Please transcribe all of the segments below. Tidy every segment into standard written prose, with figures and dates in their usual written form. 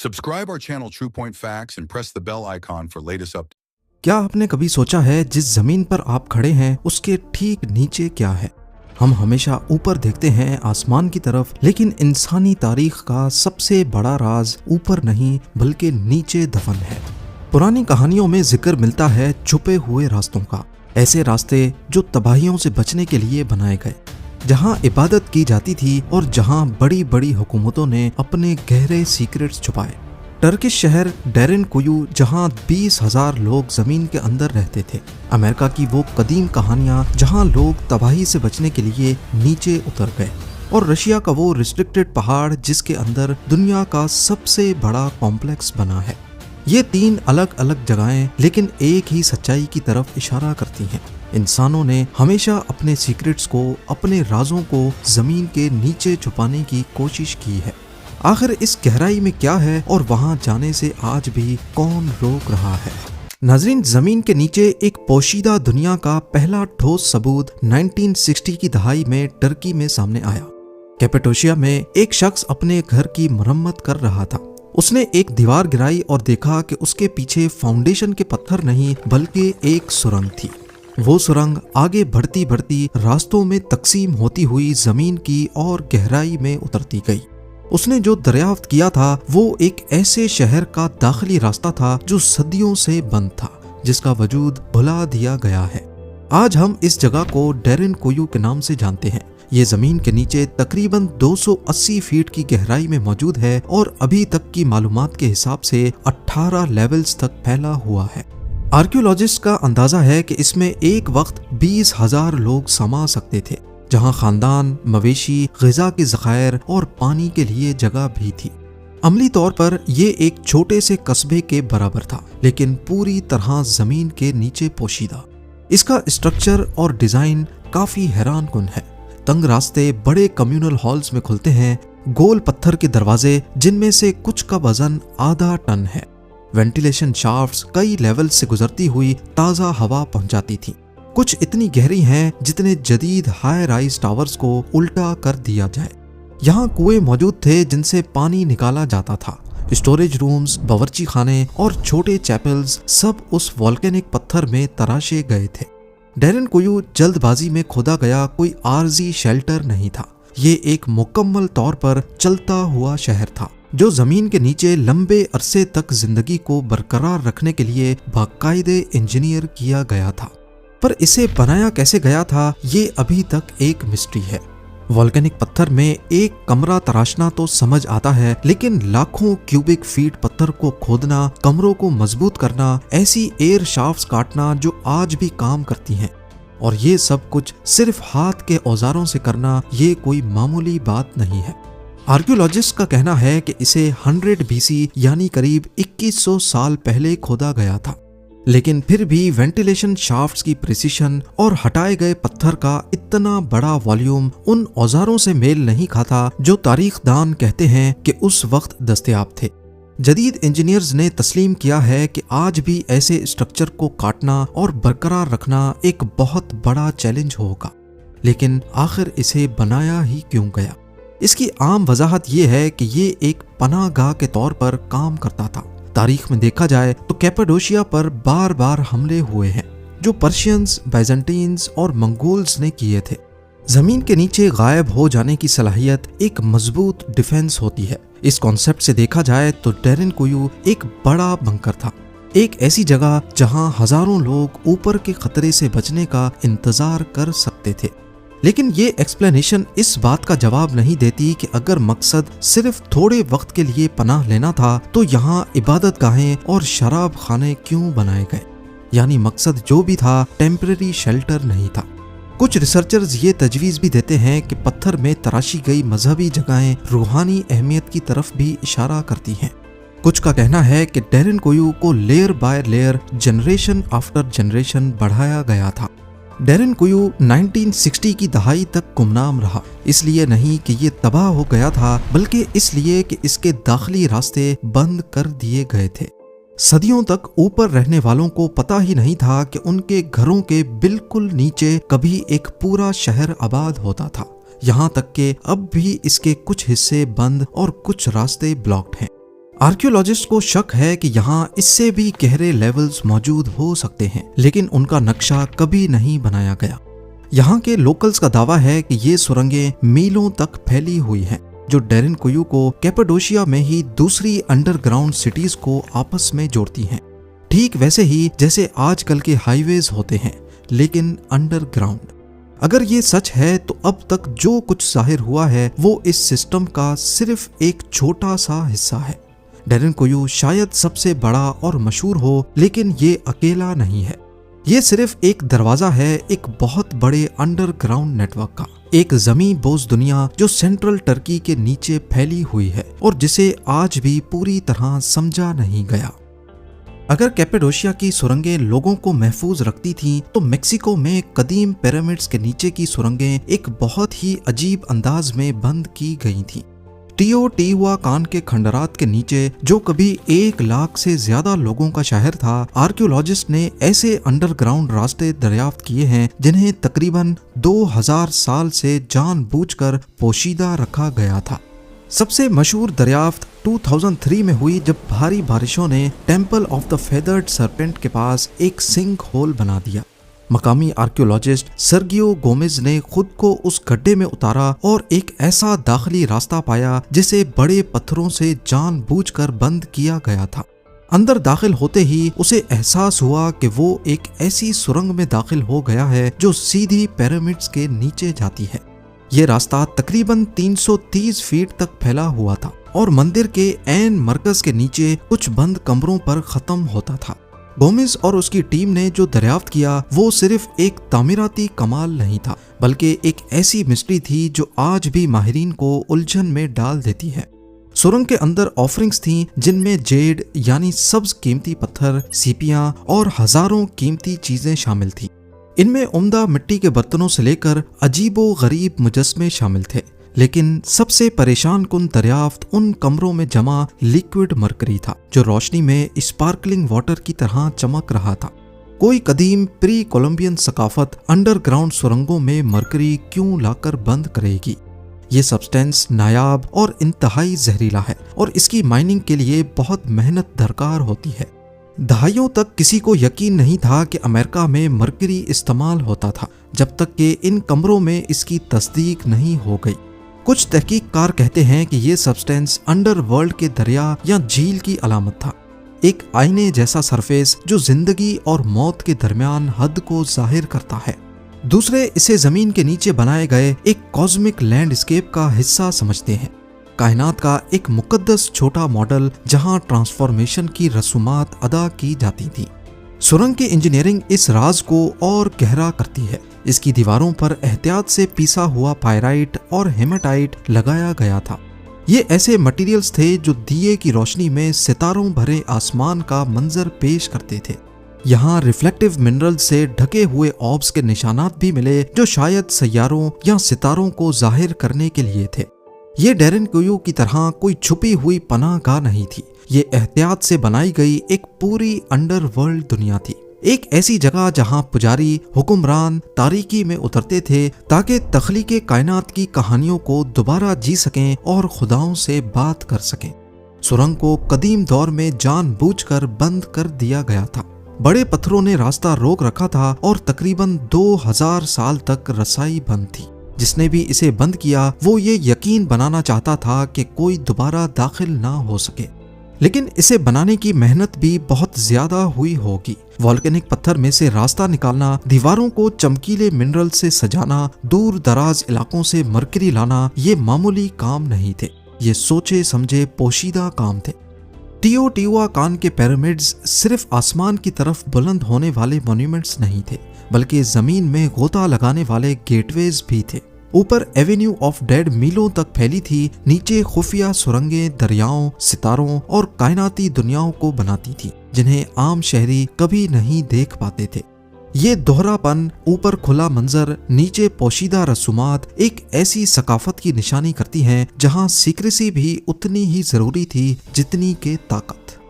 Subscribe our channel True Point Facts and press the bell icon for latest updates. کیا آپ نے کبھی سوچا ہے جس زمین پر آپ کھڑے ہیں اس کے ٹھیک نیچے کیا ہے؟ ہم ہمیشہ اوپر دیکھتے ہیں آسمان کی طرف، لیکن انسانی تاریخ کا سب سے بڑا راز اوپر نہیں بلکہ نیچے دفن ہے۔ پرانی کہانیوں میں ذکر ملتا ہے چھپے ہوئے راستوں کا، ایسے راستے جو تباہیوں سے بچنے کے لیے بنائے گئے، جہاں عبادت کی جاتی تھی اور جہاں بڑی بڑی حکومتوں نے اپنے گہرے سیکرٹس چھپائے۔ ٹرکش شہر ڈیرن کویو، جہاں 20,000 لوگ زمین کے اندر رہتے تھے۔ امریکہ کی وہ قدیم کہانیاں جہاں لوگ تباہی سے بچنے کے لیے نیچے اتر گئے، اور رشیا کا وہ ریسٹرکٹڈ پہاڑ جس کے اندر دنیا کا سب سے بڑا کمپلیکس بنا ہے۔ یہ 3 الگ الگ جگہیں لیکن ایک ہی سچائی کی طرف اشارہ کرتی ہیں۔ انسانوں نے ہمیشہ اپنے سیکرٹس کو، اپنے رازوں کو زمین کے نیچے چھپانے کی کوشش کی ہے۔ آخر اس گہرائی میں کیا ہے اور وہاں جانے سے آج بھی کون روک رہا ہے؟ ناظرین، زمین کے نیچے ایک پوشیدہ دنیا کا پہلا ٹھوس ثبوت 1960 کی دہائی میں ٹرکی میں سامنے آیا۔ کیپیڈوشیا میں ایک شخص اپنے گھر کی مرمت کر رہا تھا۔ اس نے ایک دیوار گرائی اور دیکھا کہ اس کے پیچھے فاؤنڈیشن کے پتھر نہیں بلکہ ایک سرنگ تھی۔ وہ سرنگ آگے بڑھتی بڑھتی راستوں میں تقسیم ہوتی ہوئی زمین کی اور گہرائی میں اترتی گئی۔ اس نے جو دریافت کیا تھا وہ ایک ایسے شہر کا داخلی راستہ تھا جو صدیوں سے بند تھا، جس کا وجود بھلا دیا گیا ہے۔ آج ہم اس جگہ کو ڈیرن کویو کے نام سے جانتے ہیں۔ یہ زمین کے نیچے تقریباً 280 فیٹ کی گہرائی میں موجود ہے اور ابھی تک کی معلومات کے حساب سے 18 لیولز تک پھیلا ہوا ہے۔ آرکیولوجسٹ کا اندازہ ہے کہ اس میں ایک وقت 20,000 لوگ سما سکتے تھے، جہاں خاندان، مویشی، غذا کے ذخائر اور پانی کے لیے جگہ بھی تھی۔ عملی طور پر یہ ایک چھوٹے سے قصبے کے برابر تھا، لیکن پوری طرح زمین کے نیچے پوشیدہ۔ اس کا اسٹرکچر اور ڈیزائن کافی حیران کن ہے۔ تنگ راستے بڑے کمیونل ہالز میں کھلتے ہیں، گول پتھر کے دروازے جن میں سے کچھ کا وزن آدھا ٹن ہے۔ وینٹیلیشن شافٹس کئی لیول سے گزرتی ہوئی تازہ ہوا پہنچاتی تھی، کچھ اتنی گہری ہیں جتنے جدید ہائی رائز ٹاورز کو الٹا کر دیا جائے۔ یہاں کنویں موجود تھے جن سے پانی نکالا جاتا تھا۔ اسٹوریج رومز، باورچی خانے اور چھوٹے چیپلز سب اس والکینک پتھر میں تراشے گئے تھے۔ ڈیرن کویو جلد بازی میں کھودا گیا کوئی عارضی شیلٹر نہیں تھا، یہ ایک مکمل طور پر چلتا ہوا شہر تھا جو زمین کے نیچے لمبے عرصے تک زندگی کو برقرار رکھنے کے لیے باقاعدے انجینئر کیا گیا تھا۔ پر اسے بنایا کیسے گیا تھا یہ ابھی تک ایک مسٹری ہے۔ والکینک پتھر میں ایک کمرہ تراشنا تو سمجھ آتا ہے، لیکن لاکھوں کیوبک فیٹ پتھر کو کھودنا، کمروں کو مضبوط کرنا، ایسی ایئر شافٹس کاٹنا جو آج بھی کام کرتی ہیں، اور یہ سب کچھ صرف ہاتھ کے اوزاروں سے کرنا، یہ کوئی معمولی بات نہیں ہے۔ آرکیولوجسٹ کا کہنا ہے کہ اسے 100 BC یعنی قریب 2100 سال پہلے کھودا گیا تھا، لیکن پھر بھی وینٹیلیشن شافٹس کی پریسیشن اور ہٹائے گئے پتھر کا اتنا بڑا والیوم ان اوزاروں سے میل نہیں کھاتا جو تاریخ دان کہتے ہیں کہ اس وقت دستیاب تھے۔ جدید انجینئرز نے تسلیم کیا ہے کہ آج بھی ایسے اسٹرکچر کو کاٹنا اور برقرار رکھنا ایک بہت بڑا چیلنج ہوگا، لیکن آخر اسے بنایا ہی کیوں گیا؟ اس کی عام وضاحت یہ ہے کہ یہ ایک پناہ گاہ کے طور پر کام کرتا تھا۔ تاریخ میں دیکھا جائے تو کیپیڈوشیا پر بار بار حملے ہوئے ہیں جو پرشینز، بیزنٹینز اور منگولز نے کیے تھے۔ زمین کے نیچے غائب ہو جانے کی صلاحیت ایک مضبوط ڈیفنس ہوتی ہے۔ اس کانسیپٹ سے دیکھا جائے تو ڈیرن کویو ایک بڑا بنکر تھا، ایک ایسی جگہ جہاں ہزاروں لوگ اوپر کے خطرے سے بچنے کا انتظار کر سکتے تھے۔ لیکن یہ ایکسپلینیشن اس بات کا جواب نہیں دیتی کہ اگر مقصد صرف تھوڑے وقت کے لیے پناہ لینا تھا تو یہاں عبادت گاہیں اور شراب خانے کیوں بنائے گئے؟ یعنی مقصد جو بھی تھا ٹیمپرری شیلٹر نہیں تھا۔ کچھ ریسرچرز یہ تجویز بھی دیتے ہیں کہ پتھر میں تراشی گئی مذہبی جگہیں روحانی اہمیت کی طرف بھی اشارہ کرتی ہیں۔ کچھ کا کہنا ہے کہ ڈیرن کویو کو layer by layer, generation after generation بڑھایا گیا تھا۔ ڈیرن کویو 1960 کی دہائی تک گمنام رہا، اس لیے نہیں کہ یہ تباہ ہو گیا تھا بلکہ اس لیے کہ اس کے داخلی راستے بند کر دیے گئے تھے۔ صدیوں تک اوپر رہنے والوں کو پتہ ہی نہیں تھا کہ ان کے گھروں کے بالکل نیچے کبھی ایک پورا شہر آباد ہوتا تھا، یہاں تک کہ اب بھی اس کے کچھ حصے بند اور کچھ راستے بلاکڈ ہیں۔ آرکیولوجسٹ کو شک ہے کہ یہاں اس سے بھی گہرے لیولز موجود ہو سکتے ہیں، لیکن ان کا نقشہ کبھی نہیں بنایا گیا۔ یہاں کے لوکلز کا دعویٰ ہے کہ یہ سرنگیں میلوں تک پھیلی ہوئی ہیں، جو ڈیرن کویو کو کیپاڈوشیا میں ہی دوسری انڈر گراؤنڈ سٹیز کو آپس میں جوڑتی ہیں، ٹھیک ویسے ہی جیسے آج کل کے ہائی ویز ہوتے ہیں، لیکن انڈر گراؤنڈ۔ اگر یہ سچ ہے تو اب تک جو کچھ ظاہر ہوا ہے وہ اس سسٹم کا صرف ایک چھوٹا سا حصہ ہے۔ ڈیرن کویو شاید سب سے بڑا اور مشہور ہو، لیکن یہ اکیلا نہیں ہے۔ یہ صرف ایک دروازہ ہے ایک بہت بڑے انڈر گراؤنڈ نیٹ ورک کا، ایک زمین بوز دنیا جو سینٹرل ٹرکی کے نیچے پھیلی ہوئی ہے اور جسے آج بھی پوری طرح سمجھا نہیں گیا۔ اگر کیپاڈوشیا کی سرنگیں لوگوں کو محفوظ رکھتی تھیں تو میکسیکو میں قدیم پیرامڈز کے نیچے کی سرنگیں ایک بہت ہی عجیب انداز میں بند کی گئی تھیں۔ ٹیوٹیہواتان کے کھنڈرات کے نیچے، جو کبھی 1,00,000 سے زیادہ لوگوں کا شہر تھا، آرکیولوجسٹ نے ایسے انڈر گراؤنڈ راستے دریافت کیے ہیں جنہیں تقریباً 2000 سال سے جان بوجھ کر پوشیدہ رکھا گیا تھا۔ سب سے مشہور دریافت 2003 میں ہوئی جب بھاری بارشوں نے ٹیمپل آف دا فیدرڈ سرپنٹ کے پاس ایک سنک ہول بنا دیا۔ مقامی آرکیولوجسٹ سرگیو گومیز نے خود کو اس گڈھے میں اتارا اور ایک ایسا داخلی راستہ پایا جسے بڑے پتھروں سے جان بوجھ کر بند کیا گیا تھا۔ اندر داخل ہوتے ہی اسے احساس ہوا کہ وہ ایک ایسی سرنگ میں داخل ہو گیا ہے جو سیدھی پیرامڈز کے نیچے جاتی ہے۔ یہ راستہ تقریباً 330 فیٹ تک پھیلا ہوا تھا اور مندر کے عین مرکز کے نیچے کچھ بند کمروں پر ختم ہوتا تھا۔ گومیز اور اس کی ٹیم نے جو دریافت کیا وہ صرف ایک تعمیراتی کمال نہیں تھا، بلکہ ایک ایسی مسٹری تھی جو آج بھی ماہرین کو الجھن میں ڈال دیتی ہے۔ سرنگ کے اندر آفرنگز تھیں جن میں جیڈ یعنی سبز قیمتی پتھر، سیپیاں اور ہزاروں قیمتی چیزیں شامل تھیں۔ ان میں عمدہ مٹی کے برتنوں سے لے کر عجیب و غریب مجسمے شامل تھے، لیکن سب سے پریشان کن دریافت ان کمروں میں جمع لیکوڈ مرکری تھا جو روشنی میں اسپارکلنگ واٹر کی طرح چمک رہا تھا۔ کوئی قدیم پری کولمبین ثقافت انڈر گراؤنڈ سرنگوں میں مرکری کیوں لا کر بند کرے گی؟ یہ سبسٹینس نایاب اور انتہائی زہریلا ہے اور اس کی مائننگ کے لیے بہت محنت درکار ہوتی ہے۔ دہائیوں تک کسی کو یقین نہیں تھا کہ امریکہ میں مرکری استعمال ہوتا تھا، جب تک کہ ان کمروں میں اس کی تصدیق نہیں ہو گئی۔ کچھ تحقیق کار کہتے ہیں کہ یہ سبسٹینس انڈر ورلڈ کے دریا یا جھیل کی علامت تھا، ایک آئینے جیسا سرفیس جو زندگی اور موت کے درمیان حد کو ظاہر کرتا ہے۔ دوسرے اسے زمین کے نیچے بنائے گئے ایک کاسمک لینڈ اسکیپ کا حصہ سمجھتے ہیں، کائنات کا ایک مقدس چھوٹا ماڈل جہاں ٹرانسفارمیشن کی رسومات ادا کی جاتی تھیں۔ سرنگ کی انجینئرنگ اس راز کو اور گہرا کرتی ہے۔ اس کی دیواروں پر احتیاط سے پیسا ہوا پائرائٹ اور ہیماٹائٹ لگایا گیا تھا۔ یہ ایسے مٹیریلز تھے جو دیے کی روشنی میں ستاروں بھرے آسمان کا منظر پیش کرتے تھے۔ یہاں ریفلیکٹیو منرل سے ڈھکے ہوئے آبز کے نشانات بھی ملے جو شاید سیاروں یا ستاروں کو ظاہر کرنے کے لیے تھے۔ یہ ڈیرن کویو کی طرح کوئی چھپی ہوئی پناہ گاہ نہیں تھی، یہ احتیاط سے بنائی گئی ایک پوری انڈر ورلڈ دنیا تھی، ایک ایسی جگہ جہاں پجاری حکمران تاریکی میں اترتے تھے تاکہ تخلیق کائنات کی کہانیوں کو دوبارہ جی سکیں اور خداؤں سے بات کر سکیں۔ سرنگ کو قدیم دور میں جان بوجھ کر بند کر دیا گیا تھا، بڑے پتھروں نے راستہ روک رکھا تھا اور تقریباً 2000 سال تک رسائی بند تھی۔ جس نے بھی اسے بند کیا وہ یہ یقین بنانا چاہتا تھا کہ کوئی دوبارہ داخل نہ ہو سکے، لیکن اسے بنانے کی محنت بھی بہت زیادہ ہوئی ہوگی۔ والکینک پتھر میں سے راستہ نکالنا، دیواروں کو چمکیلے منرل سے سجانا، دور دراز علاقوں سے مرکری لانا، یہ معمولی کام نہیں تھے، یہ سوچے سمجھے پوشیدہ کام تھے۔ ٹیوٹیہواتان کے پیرامڈز صرف آسمان کی طرف بلند ہونے والے مونیومنٹس نہیں تھے، بلکہ زمین میں غوطہ لگانے والے گیٹ ویز بھی تھے۔ اوپر ایونیو آف ڈیڈ میلوں تک پھیلی تھی، نیچے خفیہ سرنگیں دریاؤں، ستاروں اور کائناتی دنیاؤں کو بناتی تھی جنہیں عام شہری کبھی نہیں دیکھ پاتے تھے۔ یہ دوہرا پن، اوپر کھلا منظر، نیچے پوشیدہ رسومات، ایک ایسی ثقافت کی نشانی کرتی ہیں جہاں سیکریسی بھی اتنی ہی ضروری تھی جتنی کہ طاقت۔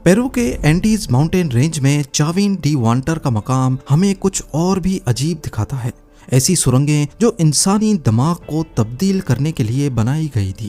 پیرو کے اینڈیز ماؤنٹین رینج میں چاوین ڈی وانٹر کا مقام ہمیں کچھ اور بھی عجیب دکھاتا ہے۔ ایسی سرنگیں جو انسانی دماغ کو تبدیل کرنے کے لیے بنائی گئی تھی۔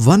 1